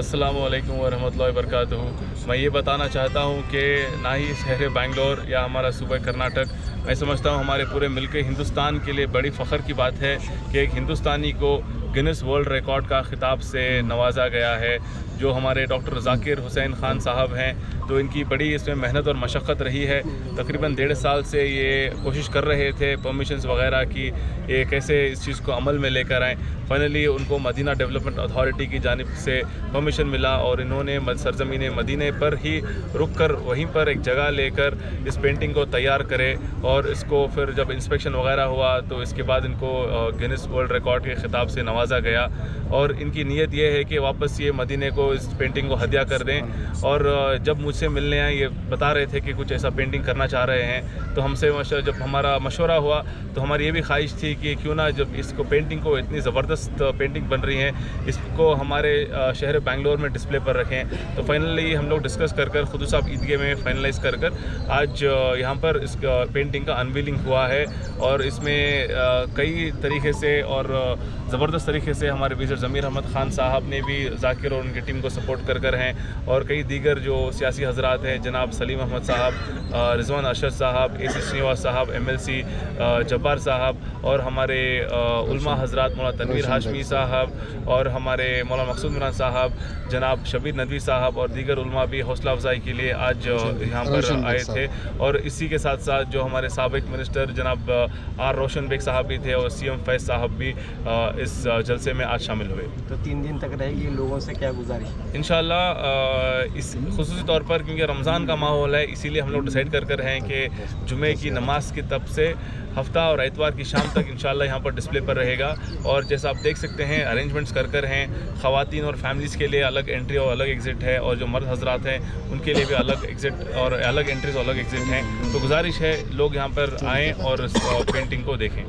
अस्सलामु अलैकुम वरहमतुल्लाहि वबरकातुहू। मैं ये बताना चाहता हूँ कि ना ही शहर बेंगलोर या हमारा सूबा कर्नाटक, मैं समझता हूँ हमारे पूरे मुल्क हिंदुस्तान के लिए बड़ी फ़ख्र की बात है कि एक हिंदुस्तानी को गिनीज वर्ल्ड रिकॉर्ड का ख़िताब से नवाजा गया है। जो हमारे डॉक्टर ज़ाकिर हुसैन ख़ान साहब हैं, तो इनकी बड़ी इसमें मेहनत और मशक्क़त रही है। तकरीबन 1.5 साल से ये कोशिश कर रहे थे परमिशंस वगैरह की, ये कैसे इस चीज़ को अमल में लेकर आएँ। फाइनली उनको मदीना डेवलपमेंट अथॉरिटी की जानिब से परमिशन मिला और इन्होंने सरज़मीन मदीने पर ही रुक कर वहीं पर एक जगह लेकर इस पेंटिंग को तैयार करे और इसको फिर जब इंस्पेक्शन वगैरह हुआ तो इसके बाद इनको गिनीज वर्ल्ड रिकॉर्ड के ख़िताब से नवाजा गया। और इनकी नीयत ये है कि वापस ये मदीने को इस पेंटिंग को हदिया कर दें। और जब मुझसे मिलने आए ये बता रहे थे कि कुछ ऐसा पेंटिंग करना चाह रहे हैं, तो हमसे जब हमारा मशवरा हुआ तो हमारी ये भी ख्वाहिश थी कि क्यों ना जब इसको पेंटिंग को इतनी ज़बरदस्त पेंटिंग बन रही है, इसको हमारे शहर बेंगलोर में डिस्प्ले पर रखें। तो फाइनली हम लोग डिस्कस कर खुद साहब ईदगाह में फाइनलाइज कर आज यहाँ पर इस पेंटिंग का अनवीलिंग हुआ है। और इसमें कई तरीके से और ज़बरदस्त तरीके से हमारे विज़िट ज़मीर अहमद ख़ान साहब ने भी ज़ाकिर और उनकी टीम को सपोर्ट कर हैं। और कई दीगर जो सियासी हज़रात हैं, जनाब सलीम अहमद साहब, रिजवान अरशद साहब, AC श्रीनिवास साहब, MLC जब्बार साहब, और हमारे उलमा हज़रात मौलाना तनवीर हाशमी साहब और हमारे मौलाना मकसूद मिरान साहब, जनाब शबीर नदवी साहब और दीगर उलमा भी हौसला अफजाई के लिए आज यहाँ पर आए थे। और इसी के साथ साथ जो हमारे साबिक मिनिस्टर जनाब R रोशन बेग साहब भी थे और CM फैज़ साहब भी इस जलसे में आज शामिल हुए। तो 3 दिन तक रहेगी, लोगों से क्या गुजारिश? इंशाल्लाह इस खुसूसी तौर पर क्योंकि रमज़ान का माहौल है, इसीलिए हम लोग डिसाइड कर हैं कि जुमे की नमाज की तब से हफ्ता और एतवार की शाम तक इंशाल्लाह यहाँ पर डिस्प्ले पर रहेगा। और जैसा आप देख सकते हैं अरेंजमेंट्स कर हैं। ख़वातीन और फैमिलीज़ के लिए अलग एंट्री और अलग एग्ज़िट है, और जो मर्द हज़रात हैं उनके लिए भी अलग एग्ज़िट और अलग एंट्रीज और अलग एग्ज़िट हैं। तो गुजारिश है लोग यहाँ पर आएँ और इस पेंटिंग को देखें।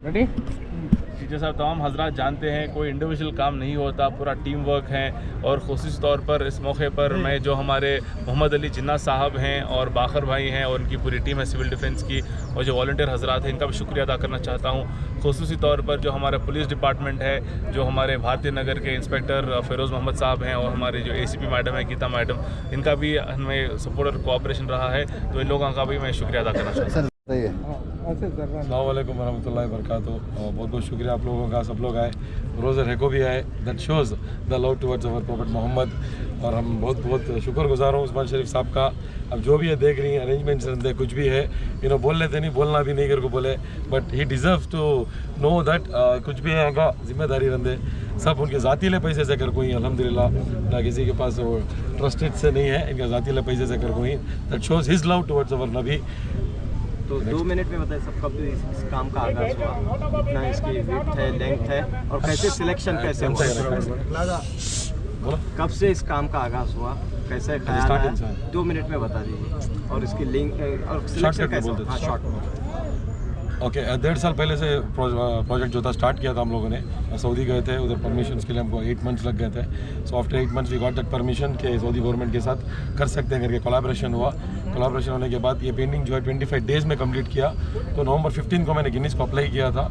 रेडी? जैसा तमाम हजरात जानते हैं, कोई इंडिविजुअल काम नहीं होता, पूरा टीम वर्क है। और ख़ुसूस तौर पर इस मौके पर मैं जो हमारे मोहम्मद अली जिन्ना साहब हैं और बाखर भाई हैं और उनकी पूरी टीम है सिविल डिफेंस की, और जो वॉलंटियर हजरात हैं, इनका भी शुक्रिया अदा करना चाहता हूँ। ख़ुसूसी तौर पर जो हमारा पुलिस डिपार्टमेंट है, जो हमारे भारतीय नगर के इंस्पेक्टर फ़िरोज़ मोहम्मद साहब हैं और हमारे जो ACP मैडम है गीता मैडम, इनका भी हमें सपोर्ट और कोऑपरेशन रहा है। तो इन लोगों का भी मैं शुक्रिया अदा करना चाहता हूँ। अस्सलाम वालेकुम वरहमतुल्लाहि वबरकातुहू। बहुत बहुत शुक्रिया आप लोगों का, सब लोग आए, रोज़े रेको भी आए। That shows the love towards our prophet Muhammad. और हम बहुत बहुत शुक्रगुजार हूँ उस्मान शरीफ साहब का। अब जो भी है देख रही हैं अरेंजमेंट्स रहते कुछ भी है, बोल लेते नहीं, बोलना भी नहीं कर को बोले, but he deserve to know that कुछ भी है का जिम्मेदारी रहते सब उनके ज़ातीले पैसे से कर कोई अल्हम्दुलिल्लाह, ना किसी के पास वो ट्रस्टेड से नहीं है, इनका ज़ातीले पैसे से कर कोई। That shows his love towards अवर नबी। तो 2 मिनट में बताइए सब कब इस काम का आगाज़ हुआ, कितना इसकी विड्थ है, लेंथ है, और कैसे सिलेक्शन कैसे हुआ, कब से इस काम का आगाज़ हुआ, कैसे ख्याल आया? 2 मिनट में बता दीजिए। और इसकी लिंक और सिलेक्शन कैसे? हाँ, शॉर्ट। ओके 1.5 साल पहले से प्रोजेक्ट जो था स्टार्ट किया था हम लोगों ने। सऊदी गए थे, उधर परमिशन के लिए हमको 8 मंथ्स लग गए थे। So after 8 months we got that permission के सऊदी गवर्नमेंट के साथ कर सकते हैं करके कोलैबोरेशन हुआ। कोलैबोरेशन होने के बाद ये पेंटिंग जो है 25 डेज़ में कंप्लीट किया। तो नवंबर 15 को मैंने गिनीज को अप्लाई किया था,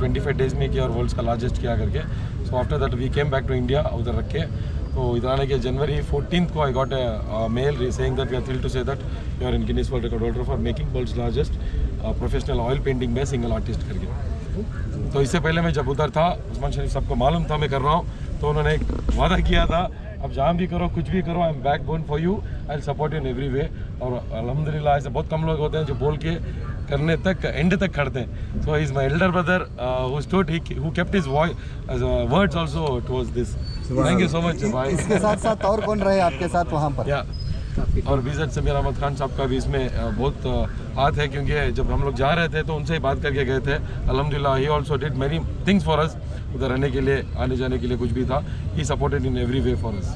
25 डेज़ में किया और वर्ल्ड्स का लार्जेस्ट किया करके। So after that we came back to India उधर रख के। तो इधर आने के जनवरी 14 को I got a mail saying that we are thrilled to say that you are in Guinness world record holder for making world's largest professional oil painting में सिंगल आर्टिस्ट करके। तो इससे पहले मैं जब उधर था, उस्मान शरीफ सबको मालूम था मैं कर रहा हूँ, तो उन्होंने एक वादा किया था, अब जहाँ भी करो कुछ भी करो, I am backbone for you, I will support you in every way. और अल्हम्दुलिल्लाह ऐसे बहुत कम लोग होते हैं जो बोल के करने तक एंड तक खड़ते हैं। So is my elder brother who stood, who kept his words also towards this. Thank you so much भाई। इसके साथ साथ और कौन रहे आपके साथ वहाँ पर? या और विज़िट ज़मीर अहमद खान साहब का भी इसमें बहुत हाथ है, क्योंकि जब हम लोग जा रहे थे तो उनसे ही बात करके गए थे। अल्हम्दुलिल्लाह he also did many things for us. उधर रहने के लिए, आने जाने के लिए कुछ भी था, he supported in every way for us.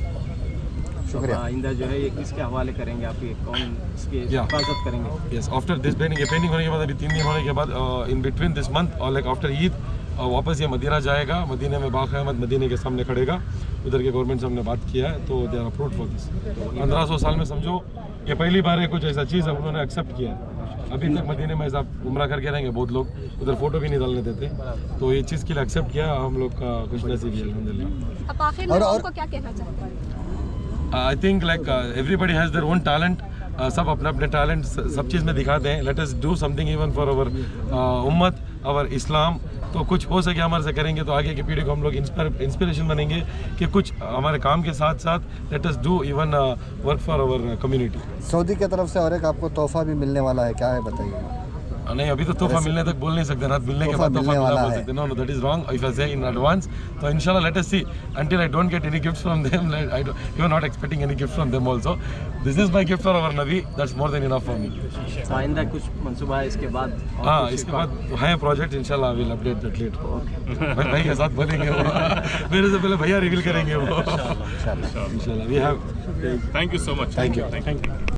शुक्रिया। आइंदा जो है ये किसके हवाले करेंगे, आप ये कौन इसकी हिफाजत करेंगे? यस, आफ्टर दिस पेंटिंग, ये पेंटिंग होने के बाद अभी 3 दिन होने के बाद इन बिटवीन दिस मंथ और लाइक आफ्टर ईद वापस ये मदीना जाएगा। मदीने में बाक़ अहमद मदीने के सामने खड़ेगा। उधर के गवर्नमेंट से हमने बात किया है, तो they are approved for this. 1500 साल में समझो ये पहली बार है कुछ ऐसा चीज़ उन्होंने एक्सेप्ट किया है। अभी तक मदीने में साहब उम्रा करके रहेंगे बहुत लोग, उधर फोटो भी नहीं डालने देते, तो ये चीज़ के लिए एक्सेप्ट किया हम लोग का खुश नसीबी है अल्हम्दुलिल्लाह। आप आखिर में उनको क्या कहना चाहते हैं? I think like everybody has their own talent, सब अपने अपने टैलेंट सब चीज़ में दिखाते हैं। Let us do something even for our उम्मत, अवर इस्लाम। तो कुछ हो सके हमारे से करेंगे तो आगे की पीढ़ी को हम लोग इंस्पिरेशन बनेंगे कि कुछ हमारे काम के साथ साथ let us do even work for our community. Saudi की तरफ से और एक आपको तोहफा भी मिलने वाला है, क्या है बताइए? नहीं, अभी तो तोहफा मिलने तक बोल नहीं सकते ना, मिलने के बाद तोहफा मिला बोल सकते। No no, that is wrong if I say in advance. तो इंशाल्लाह let us see, until I don't get any gifts from them, you are not expecting any gift from them also. This is my gift for our नबी, that's more than enough for me. आइंदा कुछ मंसूबा है इसके बाद? हाँ, इसके बाद है प्रोजेक्ट, इंशाल्लाह I will update that later. भाई के साथ बोलेंगे वो, मेरे से पहले भैया रिवील करेंगे वो इंशाल्लाह। We have, thank you so much. Thank you.